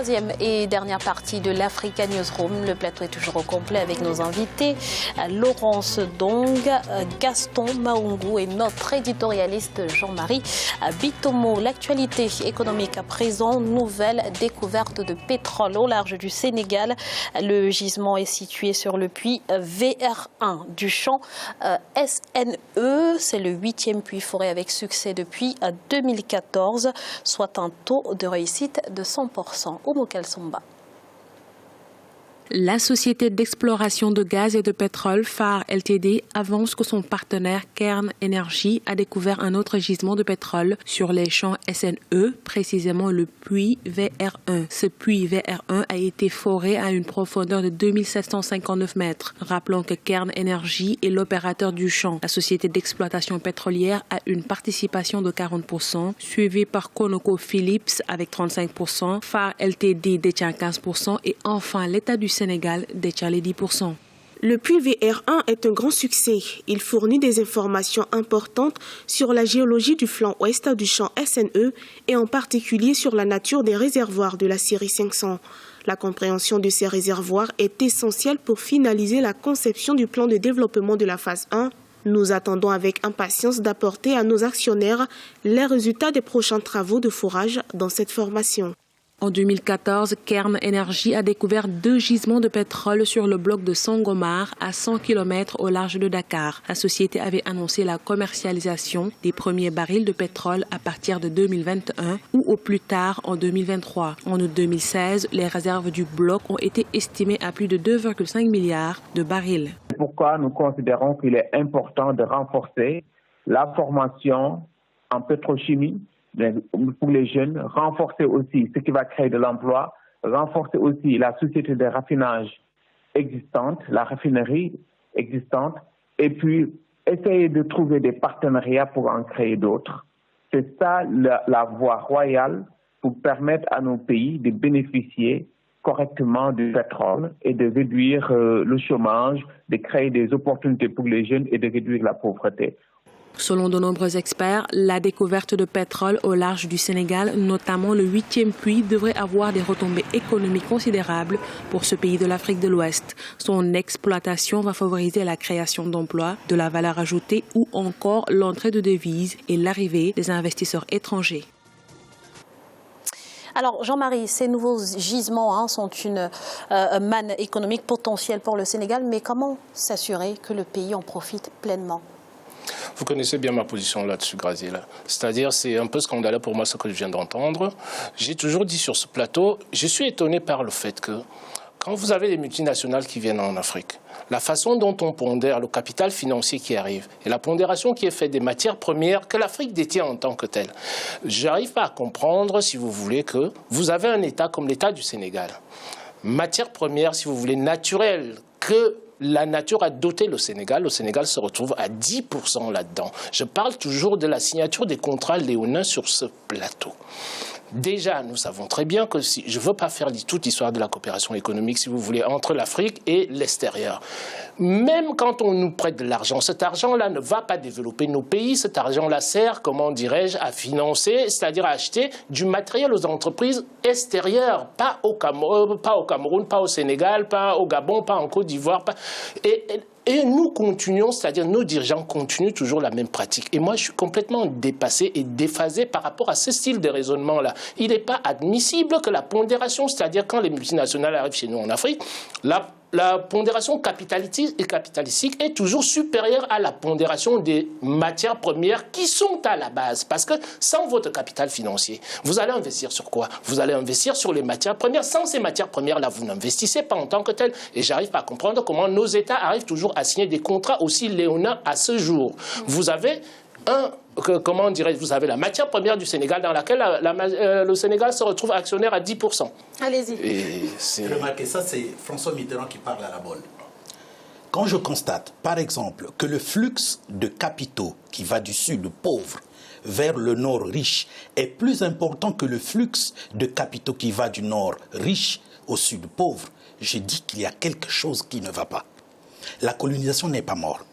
troisième et dernière partie de l'Africa Newsroom. Le plateau est toujours au complet avec nos invités. Laurence Dong, Gaston Maungu et notre éditorialiste Jean-Marie Bitomo. L'actualité économique à présent, nouvelle découverte de pétrole au large du Sénégal. Le gisement est situé sur le puits VR1 du champ SNE. C'est le 8e puits foré avec succès depuis 2014, soit un taux de réussite de 100%. Oumou Kalsomba. La société d'exploration de gaz et de pétrole Phare Ltd avance que son partenaire Cairn Energy a découvert un autre gisement de pétrole sur les champs SNE, précisément le puits VR1. Ce puits VR1 a été foré à une profondeur de 2759 mètres. Rappelons que Cairn Energy est l'opérateur du champ. La société d'exploitation pétrolière a une participation de 40%, suivie par ConocoPhillips avec 35%, Phare Ltd détient 15% et enfin l'État du Sénégal détient les 10%. Le puits VR1 est un grand succès. Il fournit des informations importantes sur la géologie du flanc ouest du champ SNE et en particulier sur la nature des réservoirs de la série 500. La compréhension de ces réservoirs est essentielle pour finaliser la conception du plan de développement de la phase 1. Nous attendons avec impatience d'apporter à nos actionnaires les résultats des prochains travaux de forage dans cette formation. En 2014, Cairn Energy a découvert 2 gisements de pétrole sur le bloc de Sangomar à 100 km au large de Dakar. La société avait annoncé la commercialisation des premiers barils de pétrole à partir de 2021 ou au plus tard en 2023. En août 2016, les réserves du bloc ont été estimées à plus de 2,5 milliards de barils. C'est pourquoi nous considérons qu'il est important de renforcer la formation en pétrochimie pour les jeunes, renforcer aussi ce qui va créer de l'emploi, renforcer aussi la société de raffinage existante, la raffinerie existante, et puis essayer de trouver des partenariats pour en créer d'autres. C'est ça la voie royale pour permettre à nos pays de bénéficier correctement du pétrole et de réduire le chômage, de créer des opportunités pour les jeunes et de réduire la pauvreté. Selon de nombreux experts, la découverte de pétrole au large du Sénégal, notamment le 8e puits, devrait avoir des retombées économiques considérables pour ce pays de l'Afrique de l'Ouest. Son exploitation va favoriser la création d'emplois, de la valeur ajoutée ou encore l'entrée de devises et l'arrivée des investisseurs étrangers. Alors Jean-Marie, ces nouveaux gisements sont une manne économique potentielle pour le Sénégal, mais comment s'assurer que le pays en profite pleinement ? Vous connaissez bien ma position là-dessus, Graziella. C'est-à-dire, c'est un peu scandaleux pour moi ce que je viens d'entendre. J'ai toujours dit sur ce plateau, je suis étonné par le fait que quand vous avez des multinationales qui viennent en Afrique, la façon dont on pondère le capital financier qui arrive et la pondération qui est faite des matières premières que l'Afrique détient en tant que telle, j'arrive pas à comprendre, si vous voulez, que vous avez un État comme l'État du Sénégal. Matières premières, si vous voulez, naturelles, que la nature a doté le Sénégal se retrouve à 10% là-dedans. Je parle toujours de la signature des contrats léonins sur ce plateau. Déjà, nous savons très bien que si je ne veux pas faire toute l'histoire de la coopération économique, si vous voulez, entre l'Afrique et l'extérieur. Même quand on nous prête de l'argent, cet argent-là ne va pas développer nos pays. Cet argent-là sert, comment dirais-je, à financer, c'est-à-dire à acheter du matériel aux entreprises extérieures, pas au Cameroun, pas au Sénégal, pas au Gabon, pas en Côte d'Ivoire. Et nous continuons, c'est-à-dire nos dirigeants continuent toujours la même pratique. Et moi, je suis complètement dépassé et déphasé par rapport à ce style de raisonnement-là. Il n'est pas admissible que la pondération, c'est-à-dire quand les multinationales arrivent chez nous en Afrique, la pondération capitalistique est toujours supérieure à la pondération des matières premières qui sont à la base. Parce que sans votre capital financier, vous allez investir sur quoi? Vous allez investir sur les matières premières. Sans ces matières premières-là, vous n'investissez pas en tant que tel. Et j'arrive pas à comprendre comment nos États arrivent toujours à signer des contrats aussi léonins à ce jour. Vous avez vous avez la matière première du Sénégal dans laquelle le Sénégal se retrouve actionnaire à 10%. Allez-y. Remarquez ça, c'est François Mitterrand qui parle à la bonne. Quand je constate, par exemple, que le flux de capitaux qui va du sud pauvre vers le nord riche est plus important que le flux de capitaux qui va du nord riche au sud pauvre, je dis qu'il y a quelque chose qui ne va pas. La colonisation n'est pas morte.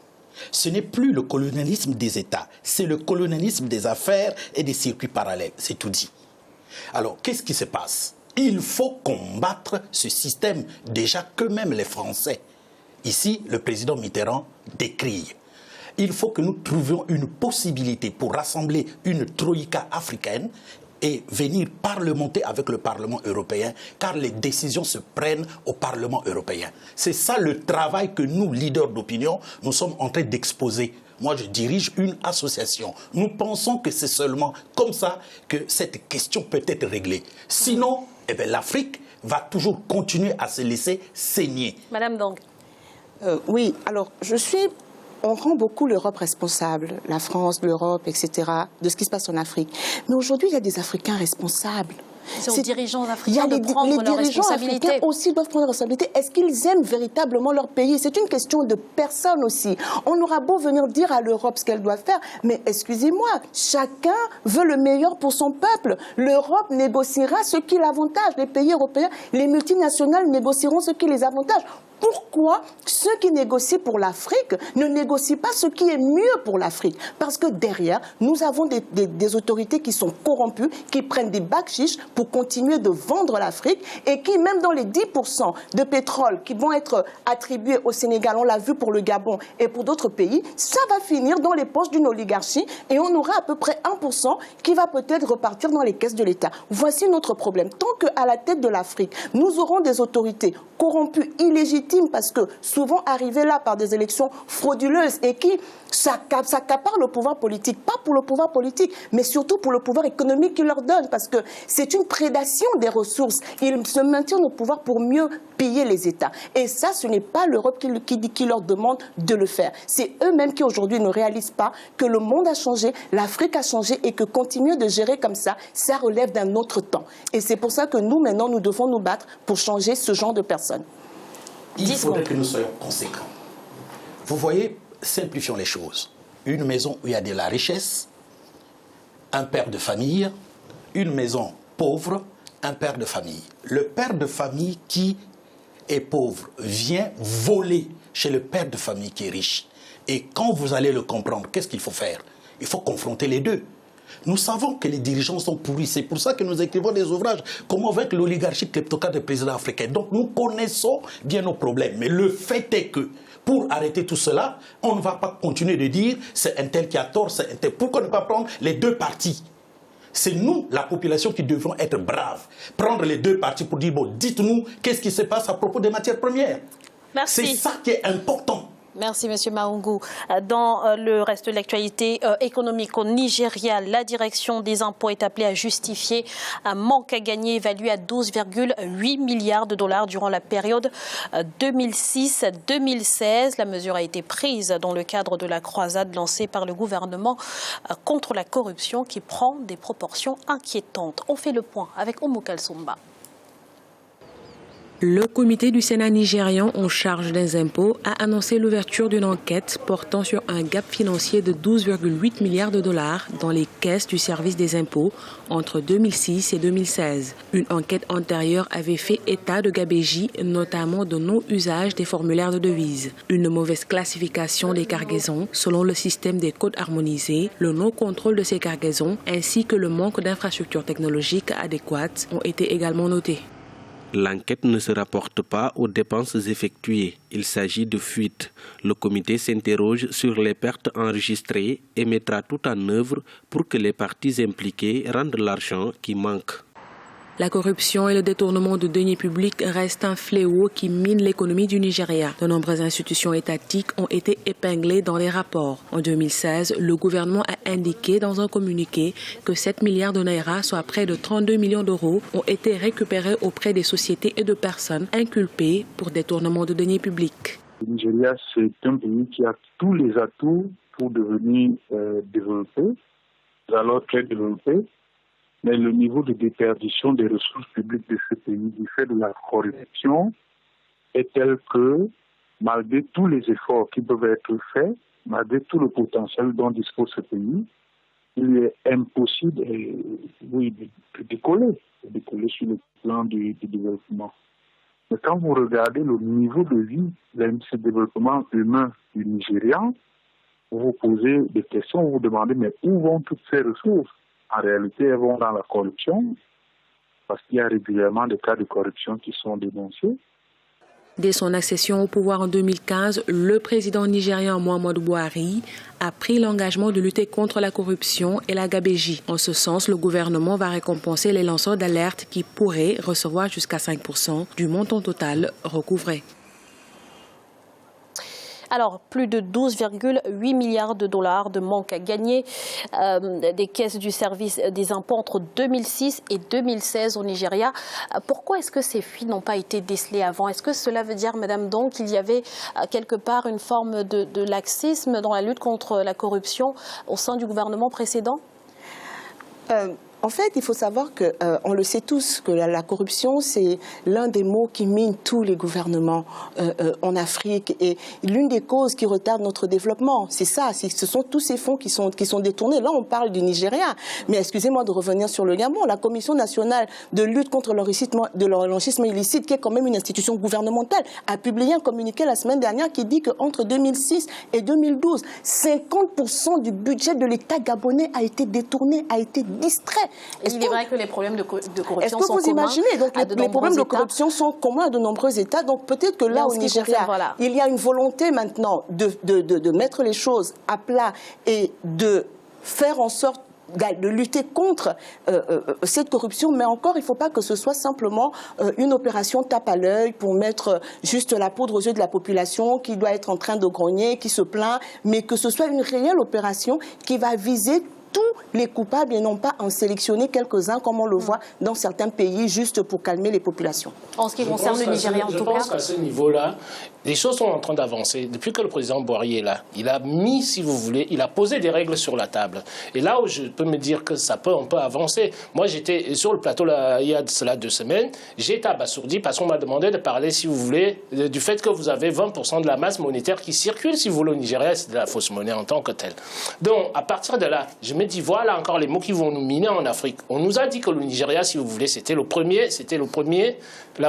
Ce n'est plus le colonialisme des États, c'est le colonialisme des affaires et des circuits parallèles, c'est tout dit. Alors, qu'est-ce qui se passe? Il faut combattre ce système déjà que même les Français, ici le président Mitterrand, décrient. Il faut que nous trouvions une possibilité pour rassembler une troïka africaine et venir parlementer avec le Parlement européen, car les décisions se prennent au Parlement européen. C'est ça le travail que nous, leaders d'opinion, nous sommes en train d'exposer. Moi, je dirige une association. Nous pensons que c'est seulement comme ça que cette question peut être réglée. Sinon, l'Afrique va toujours continuer à se laisser saigner. Madame Dong. Oui, alors on rend beaucoup l'Europe responsable, la France, l'Europe, etc., de ce qui se passe en Afrique. Mais aujourd'hui, il y a des Africains responsables. C'est aux dirigeants africains de prendre leurs responsabilités. Les dirigeants africains aussi doivent prendre leurs responsabilités. Est-ce qu'ils aiment véritablement leur pays? C'est une question de personne aussi. On aura beau venir dire à l'Europe ce qu'elle doit faire, mais excusez-moi, chacun veut le meilleur pour son peuple. L'Europe négociera ce qui l'avantage. Les pays européens, les multinationales négocieront ce qui les avantage. Pourquoi ceux qui négocient pour l'Afrique ne négocient pas ce qui est mieux pour l'Afrique? Parce que derrière, nous avons des autorités qui sont corrompues, qui prennent des bacs chiches pour continuer de vendre l'Afrique et qui, même dans les 10% de pétrole qui vont être attribués au Sénégal, on l'a vu pour le Gabon et pour d'autres pays, ça va finir dans les poches d'une oligarchie et on aura à peu près 1% qui va peut-être repartir dans les caisses de l'État. Voici notre problème. Tant qu'à la tête de l'Afrique, nous aurons des autorités corrompues, illégitimes, parce que souvent arrivées là par des élections frauduleuses et qui s'accaparent le pouvoir politique, pas pour le pouvoir politique, mais surtout pour le pouvoir économique qu'ils leur donnent, parce que c'est une prédation des ressources. Ils se maintiennent au pouvoir pour mieux piller les États. Et ça, ce n'est pas l'Europe qui leur demande de le faire. C'est eux-mêmes qui aujourd'hui ne réalisent pas que le monde a changé, l'Afrique a changé et que continuer de gérer comme ça relève d'un autre temps. Et c'est pour ça que nous, maintenant, nous devons nous battre pour changer ce genre de personnes. Il faudrait que nous soyons conséquents. Vous voyez, simplifions les choses. Une maison où il y a de la richesse, un père de famille, une maison pauvre, un père de famille. Le père de famille qui est pauvre vient voler chez le père de famille qui est riche. Et quand vous allez le comprendre, qu'est-ce qu'il faut faire? Il faut confronter les deux. Nous savons que les dirigeants sont pourris. C'est pour ça que nous écrivons des ouvrages. Comment vaincre l'oligarchie kleptocrate des présidents africains. Donc nous connaissons bien nos problèmes. Mais le fait est que pour arrêter tout cela, on ne va pas continuer de dire c'est un tel qui a tort, c'est un tel. Pourquoi ne pas prendre les deux parties? C'est nous, la population, qui devons être braves. Prendre les deux parties pour dire, bon, dites-nous qu'est-ce qui se passe à propos des matières premières. Merci. C'est ça qui est important. Merci, M. Maungu. Dans le reste de l'actualité économique au Nigeria, la direction des impôts est appelée à justifier un manque à gagner évalué à 12,8 milliards de dollars durant la période 2006-2016. La mesure a été prise dans le cadre de la croisade lancée par le gouvernement contre la corruption qui prend des proportions inquiétantes. On fait le point avec Oumou Kalsoumba. Le comité du Sénat nigérian en charge des impôts a annoncé l'ouverture d'une enquête portant sur un gap financier de 12,8 milliards de dollars dans les caisses du service des impôts entre 2006 et 2016. Une enquête antérieure avait fait état de gabegies, notamment de non-usage des formulaires de devises, une mauvaise classification des cargaisons selon le système des codes harmonisés, le non-contrôle de ces cargaisons ainsi que le manque d'infrastructures technologiques adéquates ont été également notés. L'enquête ne se rapporte pas aux dépenses effectuées. Il s'agit de fuites. Le comité s'interroge sur les pertes enregistrées et mettra tout en œuvre pour que les parties impliquées rendent l'argent qui manque. La corruption et le détournement de deniers publics restent un fléau qui mine l'économie du Nigeria. De nombreuses institutions étatiques ont été épinglées dans les rapports. En 2016, le gouvernement a indiqué dans un communiqué que 7 milliards de naira, soit près de 32 millions d'euros, ont été récupérés auprès des sociétés et de personnes inculpées pour détournement de deniers publics. Le Nigeria, c'est un pays qui a tous les atouts pour devenir développé, alors très développé. Mais le niveau de déperdition des ressources publiques de ce pays du fait de la corruption est tel que, malgré tous les efforts qui peuvent être faits, malgré tout le potentiel dont dispose ce pays, il est impossible de décoller sur le plan du développement. Mais quand vous regardez le niveau de vie, ce développement humain du Nigeria, vous vous posez des questions, vous vous demandez mais où vont toutes ces ressources? En réalité, elles vont dans la corruption, parce qu'il y a régulièrement des cas de corruption qui sont dénoncés. Dès son accession au pouvoir en 2015, le président nigérian Muhammadu Buhari a pris l'engagement de lutter contre la corruption et la gabégie. En ce sens, le gouvernement va récompenser les lanceurs d'alerte qui pourraient recevoir jusqu'à 5% du montant total recouvré. Alors, plus de 12,8 milliards de dollars de manque à gagner des caisses du service des impôts entre 2006 et 2016 au Nigeria. Pourquoi est-ce que ces fuites n'ont pas été décelées avant? Est-ce que cela veut dire, Madame Dong, qu'il y avait quelque part une forme de laxisme dans la lutte contre la corruption au sein du gouvernement précédent? En fait, il faut savoir on le sait tous, que la corruption, c'est l'un des maux qui mine tous les gouvernements en Afrique. Et l'une des causes qui retardent notre développement, c'est ça. Ce sont tous ces fonds qui sont détournés. Là, on parle du Nigeria. Mais excusez-moi de revenir sur le Gabon. La Commission nationale de lutte contre l'enrichissement illicite, qui est quand même une institution gouvernementale, a publié un communiqué la semaine dernière qui dit qu'entre 2006 et 2012, 50% du budget de l'État gabonais a été détourné, a été distrait. Il est vrai que les problèmes de corruption sont communs. Est-ce que vous imaginez? Donc les problèmes de corruption sont communs à de nombreux États. Donc peut-être que là, au Nigeria, il y a une volonté maintenant de mettre les choses à plat et de faire en sorte de lutter contre cette corruption, mais encore, il ne faut pas que ce soit simplement une opération tape à l'œil pour mettre juste la poudre aux yeux de la population qui doit être en train de grogner, qui se plaint, mais que ce soit une réelle opération qui va viser tous les coupables et non pas en sélectionner quelques-uns comme on le voit dans certains pays juste pour calmer les populations. En ce qui concerne le Nigeria, en tout cas. Je pense qu'à ce niveau-là, les choses sont en train d'avancer. Depuis que le président Buhari est là, il a mis, si vous voulez, il a posé des règles sur la table. Et là où je peux me dire que ça peut un peu avancer, moi j'étais sur le plateau là, il y a cela 2 semaines, j'ai été abasourdi parce qu'on m'a demandé de parler, si vous voulez, du fait que vous avez 20% de la masse monétaire qui circule, si vous voulez, au Nigeria, c'est de la fausse monnaie en tant que telle. Donc, à partir de là, je me dis, voilà encore les mots qui vont nous miner en Afrique. On nous a dit que le Nigeria, si vous voulez, c'était la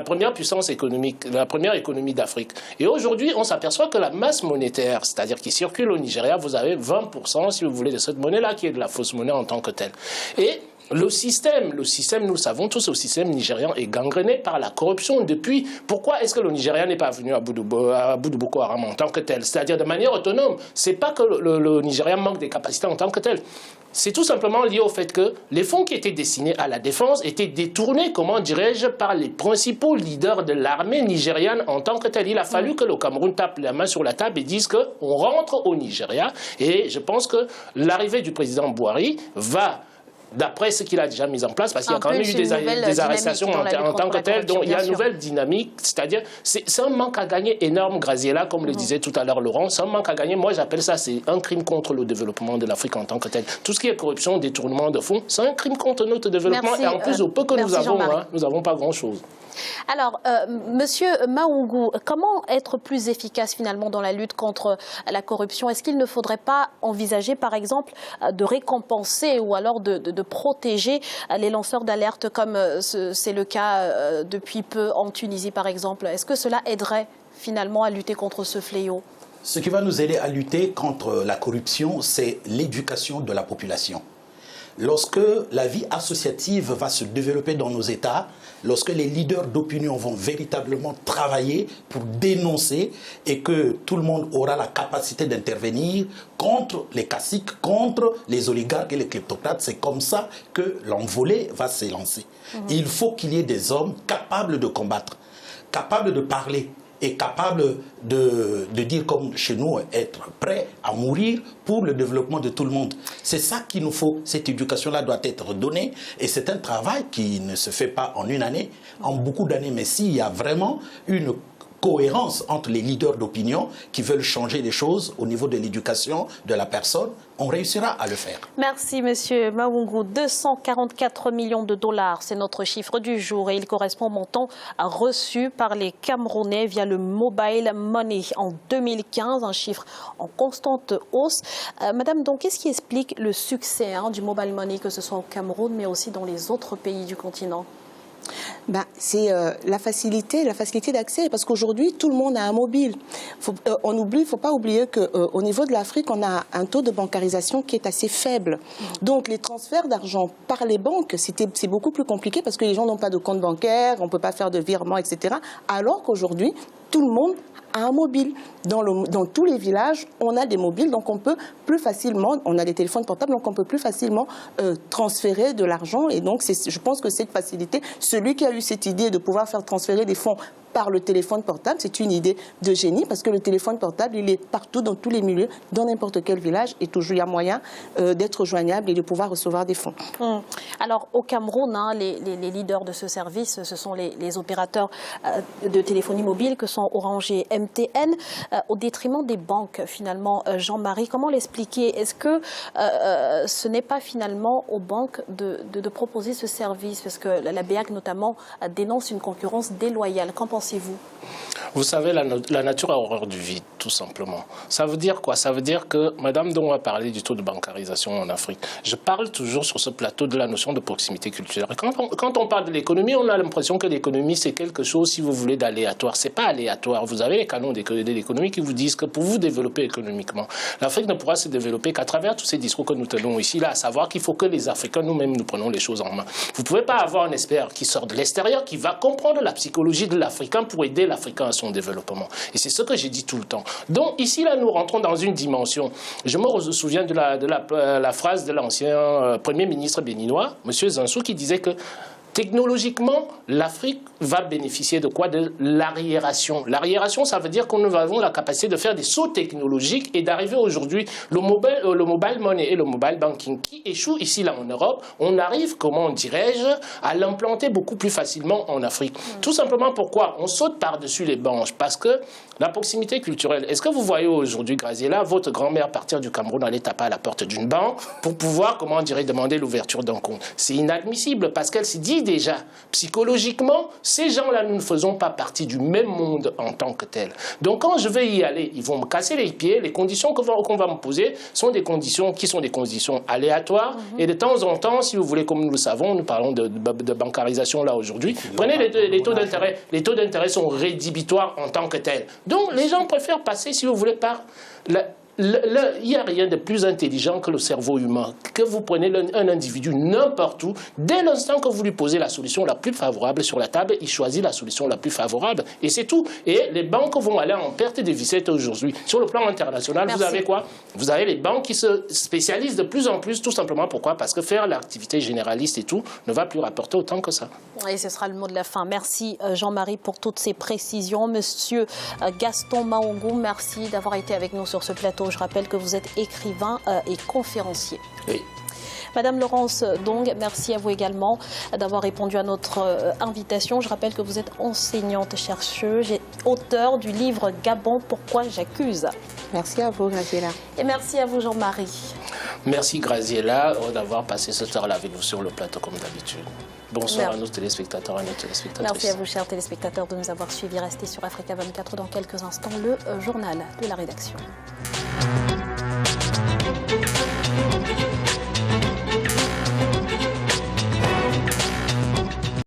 première puissance économique, la première économie d'Afrique. Et aujourd'hui, on s'aperçoit que la masse monétaire, c'est-à-dire qui circule au Nigeria, vous avez 20%, si vous voulez, de cette monnaie-là qui est de la fausse monnaie en tant que telle. Et le système, nous savons tous, le système nigérian est gangréné par la corruption depuis. Pourquoi est-ce que le Nigeria n'est pas venu à bout de Boko Haram en tant que tel? C'est-à-dire de manière autonome. C'est pas que le Nigeria manque des capacités en tant que tel. C'est tout simplement lié au fait que les fonds qui étaient destinés à la défense étaient détournés, comment dirais-je, par les principaux leaders de l'armée nigériane en tant que tel. Il a fallu que le Cameroun tape la main sur la table et dise qu'on rentre au Nigeria. Et je pense que l'arrivée du président Buhari va, d'après ce qu'il a déjà mis en place, parce qu'il y a quand même eu des arrestations en tant que telles, donc il y a une nouvelle dynamique, c'est-à-dire c'est un manque à gagner énorme, Graziella, comme le disait tout à l'heure Laurent, c'est un manque à gagner, moi j'appelle ça, c'est un crime contre le développement de l'Afrique en tant que tel. Tout ce qui est corruption, détournement de fonds, c'est un crime contre notre développement, et en plus, au peu que nous avons, nous n'avons pas grand-chose. Alors, Monsieur Maoungou, comment être plus efficace finalement dans la lutte contre la corruption? Est-ce qu'il ne faudrait pas envisager, par exemple, de récompenser ou alors de protéger les lanceurs d'alerte, comme c'est le cas depuis peu en Tunisie, par exemple? Est-ce que cela aiderait finalement à lutter contre ce fléau? Ce qui va nous aider à lutter contre la corruption, c'est l'éducation de la population. Lorsque la vie associative va se développer dans nos États, lorsque les leaders d'opinion vont véritablement travailler pour dénoncer et que tout le monde aura la capacité d'intervenir contre les caciques, contre les oligarques et les kleptocrates, c'est comme ça que l'envolée va s'élancer. Il faut qu'il y ait des hommes capables de combattre, capables de parler, est capable de dire comme chez nous, être prêt à mourir pour le développement de tout le monde. C'est ça qu'il nous faut. Cette éducation-là doit être donnée et c'est un travail qui ne se fait pas en une année, en beaucoup d'années. Mais s'il y a vraiment une cohérence entre les leaders d'opinion qui veulent changer les choses au niveau de l'éducation de la personne, on réussira à le faire. Merci, Monsieur Maoungou. 244 millions de dollars, c'est notre chiffre du jour et il correspond au montant reçu par les Camerounais via le mobile money en 2015, un chiffre en constante hausse. Madame, donc, qu'est-ce qui explique le succès du mobile money, que ce soit au Cameroun, mais aussi dans les autres pays du continent? C'est la facilité d'accès, parce qu'aujourd'hui, tout le monde a un mobile. Il ne faut pas oublier qu'au niveau de l'Afrique, on a un taux de bancarisation qui est assez faible. Donc, les transferts d'argent par les banques, c'est beaucoup plus compliqué parce que les gens n'ont pas de compte bancaire, on ne peut pas faire de virements, etc. Alors qu'aujourd'hui, tout le monde a un mobile. Dans tous les villages, on a des mobiles, donc on peut plus facilement, on a des téléphones portables, donc on peut plus facilement transférer de l'argent. Et donc, je pense que cette facilité, celui qui a eu cette idée de pouvoir faire transférer des fonds par le téléphone portable, c'est une idée de génie, parce que le téléphone portable, il est partout, dans tous les milieux, dans n'importe quel village, et toujours il y a moyen d'être joignable et de pouvoir recevoir des fonds. Alors, au Cameroun, les leaders de ce service, ce sont les opérateurs de téléphonie mobile, que sont Orange et MTN, au détriment des banques, finalement. Jean-Marie, comment l'expliquer? Est-ce que ce n'est pas finalement aux banques de proposer ce service? Parce que la BEAC, notamment, dénonce une concurrence déloyale. Qu'en pensez-vous? Vous savez, la nature a horreur du vide, tout simplement. Ça veut dire quoi? Ça veut dire que Madame Dong a parlé du taux de bancarisation en Afrique. Je parle toujours sur ce plateau de la notion de proximité culturelle. Quand on parle de l'économie, on a l'impression que l'économie, c'est quelque chose, si vous voulez, d'aléatoire. C'est pas aléatoire. Vous avez les canons de l'économie qui vous disent que pour vous développer économiquement, l'Afrique ne pourra se développer qu'à travers tous ces discours que nous tenons ici, là, à savoir qu'il faut que les Africains, nous-mêmes, nous prenons les choses en main. Vous ne pouvez pas avoir un expert qui sort de l'extérieur, qui va comprendre la psychologie de l'Africain pour aider l'Africain à son développement. Et c'est ce que j'ai dit tout le temps. Donc ici, là, nous rentrons dans une dimension. Je me souviens de la phrase de l'ancien Premier ministre béninois, M. Zinsou, qui disait que technologiquement, l'Afrique va bénéficier de quoi? De l'arriération. L'arriération, ça veut dire que nous avons la capacité de faire des sauts technologiques et d'arriver aujourd'hui, le mobile money et le mobile banking qui échouent ici, là, en Europe, on arrive, comment dirais-je, à l'implanter beaucoup plus facilement en Afrique. Tout simplement pourquoi? On saute par-dessus les branches, parce que la proximité culturelle, est-ce que vous voyez aujourd'hui, Graziella, votre grand-mère partir du Cameroun aller taper à la porte d'une banque pour pouvoir, comment dirais, demander l'ouverture d'un compte? C'est inadmissible, parce qu'elle s'est dit déjà, psychologiquement, ces gens-là, nous ne faisons pas partie du même monde en tant que tel. Donc quand je vais y aller, ils vont me casser les pieds, les conditions qu'on va me poser sont des conditions qui sont des conditions aléatoires, et de temps en temps, si vous voulez, comme nous le savons, nous parlons de bancarisation là aujourd'hui, prenez les taux d'intérêt. Les taux d'intérêt sont rédhibitoires en tant que tels. Donc les gens préfèrent passer, si vous voulez, par il n'y a rien de plus intelligent que le cerveau humain. Que vous prenez un individu n'importe où, dès l'instant que vous lui posez la solution la plus favorable sur la table, il choisit la solution la plus favorable. Et c'est tout. Et les banques vont aller en perte de vitesse aujourd'hui. Sur le plan international, Vous avez quoi? Vous avez les banques qui se spécialisent de plus en plus, tout simplement. Pourquoi? Parce que faire l'activité généraliste et tout ne va plus rapporter autant que ça. Et ce sera le mot de la fin. Merci Jean-Marie pour toutes ces précisions. Monsieur Gaston Maungou, merci d'avoir été avec nous sur ce plateau. Je rappelle que vous êtes écrivain et conférencier. Oui. Madame Laurence Dong, merci à vous également d'avoir répondu à notre invitation. Je rappelle que vous êtes enseignante chercheuse et auteure du livre Gabon, pourquoi j'accuse. Merci à vous, Graziella. Et merci à vous, Jean-Marie. Merci, Graziella, d'avoir passé cette heure-là avec vous sur le plateau comme d'habitude. Bonsoir à nos téléspectateurs et nos téléspectatrices. Merci à vous, chers téléspectateurs, de nous avoir suivis. Restez sur Africa 24 dans quelques instants, le journal de la rédaction.